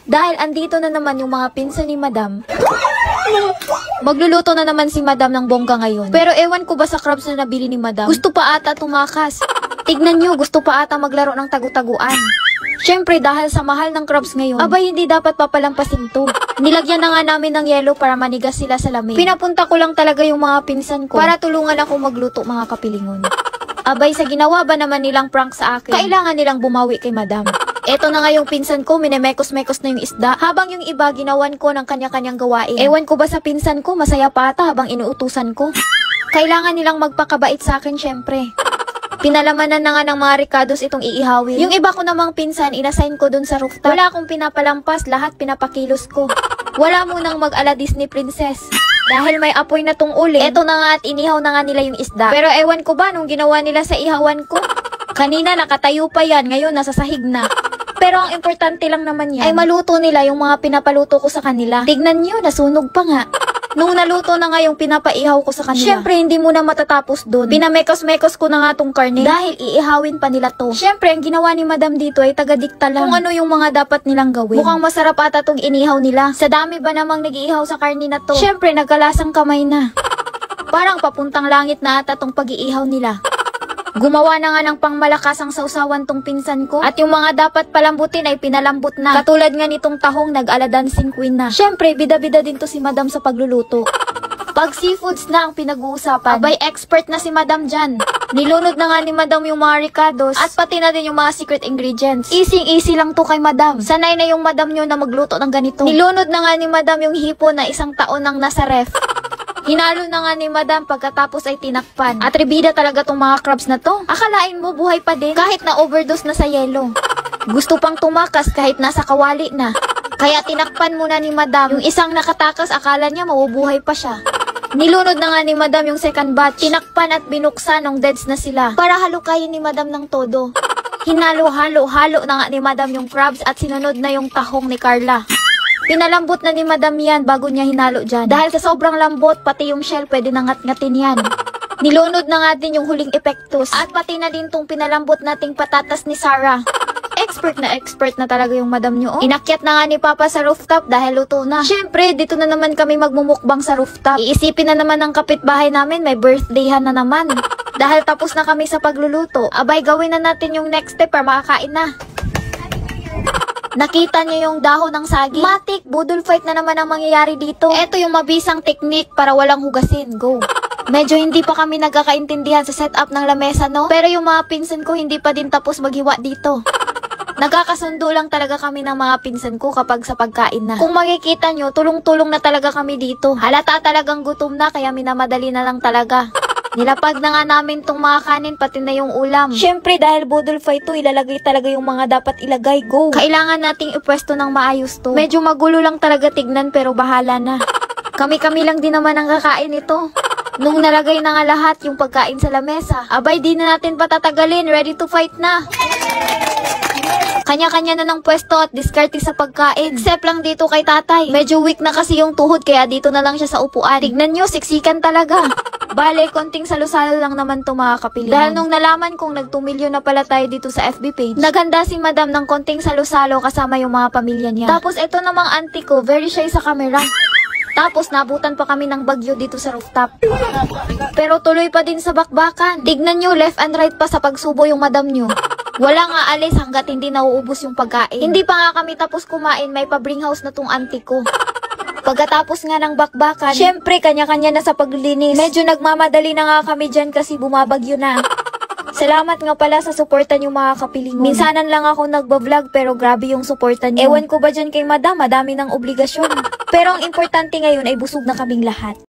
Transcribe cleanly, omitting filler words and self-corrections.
Dahil andito na naman yung mga pinsan ni Madam. Magluluto na naman si Madam ng bongga ngayon. Pero ewan ko ba sa crabs na nabili ni Madam? Gusto pa ata tumakas. Tignan nyo, gusto pa ata maglaro ng tagu-taguan. Siyempre, dahil sa mahal ng crabs ngayon, abay hindi dapat papalampasin to. Nilagyan na nga namin ng yelo para manigas sila sa lamig. Pinapunta ko lang talaga yung mga pinsan ko para tulungan ako magluto, mga kapilingon. Abay, sa ginawa ba naman nilang prank sa akin, kailangan nilang bumawi kay Madam. Eto na nga yung pinsan ko, minemekos-mekos na yung isda, habang yung iba ginawan ko ng kanya-kanyang gawain. Ewan ko ba sa pinsan ko, masaya pa ata habang inuutusan ko. Kailangan nilang magpakabait sa akin syempre. Pinalamanan na nga ng mga Ricados itong iihawin. Yung iba ko namang pinsan, inassign ko dun sa rooftop. Wala akong pinapalampas, lahat pinapakilos ko. Wala munang mag-ala Disney Princess. Dahil may apoy na tong uli, eto na nga at inihaw na nga nila yung isda. Pero ewan ko ba nung ginawa nila sa ihawan ko? Kanina nakatayo pa yan, ngayon nasa sahig na. Pero ang importante lang naman yan ay maluto nila yung mga pinapaluto ko sa kanila. Tignan nyo, nasunog pa nga. Nung naluto na nga yung pinapaihaw ko sa kanila, syempre hindi muna matatapos dun. Pinamekos-mekos ko na nga tong karne dahil iihawin pa nila to. Syempre ang ginawa ni Madam dito ay taga-dikta lang kung ano yung mga dapat nilang gawin. Mukhang masarap ata tong inihaw nila. Sa dami ba namang nag-iihaw sa karne na to? Syempre nagkalasang kamay na. Parang papuntang langit na ata tong pag-iihaw nila. Gumawa na nga ng pangmalakasang sausawan tong pinsan ko. At yung mga dapat palambutin ay pinalambot na. Katulad nga nitong tahong nag-ala dancing queen na. Syempre, bida-bida din to si Madam sa pagluluto. Pag seafoods na ang pinag-uusapan, abay expert na si Madam dyan. Nilunod na nga ni Madam yung mga Ricados at pati na din yung mga secret ingredients. Easy lang to kay Madam. Sanay na yung Madam nyo na magluto ng ganito. Nilunod na nga ni Madam yung hipon na 1 taon nang nasa ref. Hinalo na nga ni Madam pagkatapos ay tinakpan. Atribida talaga tong mga crabs na to. Akalain mo buhay pa din kahit na overdose na sa yelo. Gusto pang tumakas kahit nasa kawali na. Kaya tinakpan muna ni Madam. Yung isang nakatakas akala niya mabubuhay pa siya. Nilunod na nga ni Madam yung second batch. Tinakpan at binuksan nung deads na sila para halukayin ni Madam ng todo. Hinalo-halo na nga ni Madam yung crabs at sinunod na yung tahong ni Carla. Pinalambot na ni Madam yan bago niya hinalo dyan. Dahil sa sobrang lambot, pati yung shell pwede nang ngat-ngatin yan. Nilunod na nga din yung huling epektos. At pati na din tong pinalambot nating patatas ni Sarah. Expert na talaga yung Madam nyo. Oh. Inakyat na nga ni Papa sa rooftop dahil luto na. Syempre, dito na naman kami magmumukbang sa rooftop. Iisipin na naman ng kapitbahay namin, may birthdayhan na naman. Dahil tapos na kami sa pagluluto, abay gawin na natin yung next step para makakain na. Nakita niyo yung dahon ng saging? Matik, budol fight na naman ang mangyayari dito. Ito yung mabisang technique para walang hugasin. Go! Medyo hindi pa kami nagkakaintindihan sa setup ng lamesa, no? Pero yung mga pinsan ko hindi pa din tapos maghiwa dito. Nagkakasundo lang talaga kami ng mga pinsan ko kapag sa pagkain na. Kung makikita nyo, tulong-tulong na talaga kami dito. Halata talagang gutom na kaya minamadali na lang talaga. Nilapag na nga namin tong mga kanin pati na yung ulam. Syempre dahil budol fight to, ilalagay talaga yung mga dapat ilagay. Go! Kailangan nating ipwesto ng maayos to. Medyo magulo lang talaga tignan pero bahala na. Kami-kami lang din naman ang kakain ito. Nung nalagay na nga lahat yung pagkain sa lamesa, abay di na natin patatagalin, ready to fight na. Kanya-kanya na ng pwesto at diskarte sa pagkain. Except lang dito kay tatay. Medyo weak na kasi yung tuhod kaya dito na lang siya sa upuan. Tignan nyo, siksikan talaga. Bale, konting salo-salo lang naman to mga kapilingon. Dahil nung nalaman kong nag 2 million na pala tayo dito sa FB page, naghanda si Madam ng konting salo-salo kasama yung mga pamilya niya. Tapos ito namang auntie ko, very shy sa camera. Tapos nabutan pa kami ng bagyo dito sa rooftop. Pero tuloy pa din sa bakbakan. Tignan nyo, left and right pa sa pagsubo yung Madam nyo. Wala nga alis hanggat hindi nauubos yung pagkain. Hindi pa nga kami tapos kumain, may pa-bring house na tong auntie ko. Pagkatapos nga ng bakbakan, syempre kanya-kanya na sa paglilinis. Medyo nagmamadali na nga kami dyan kasi bumabagyo na. Salamat nga pala sa suporta niyo mga kapilingon. Minsanan lang ako nagbablog pero grabe yung suporta niyo. Ewan ko ba dyan kay Madam, madami ng obligasyon. Pero ang importante ngayon ay busog na kaming lahat.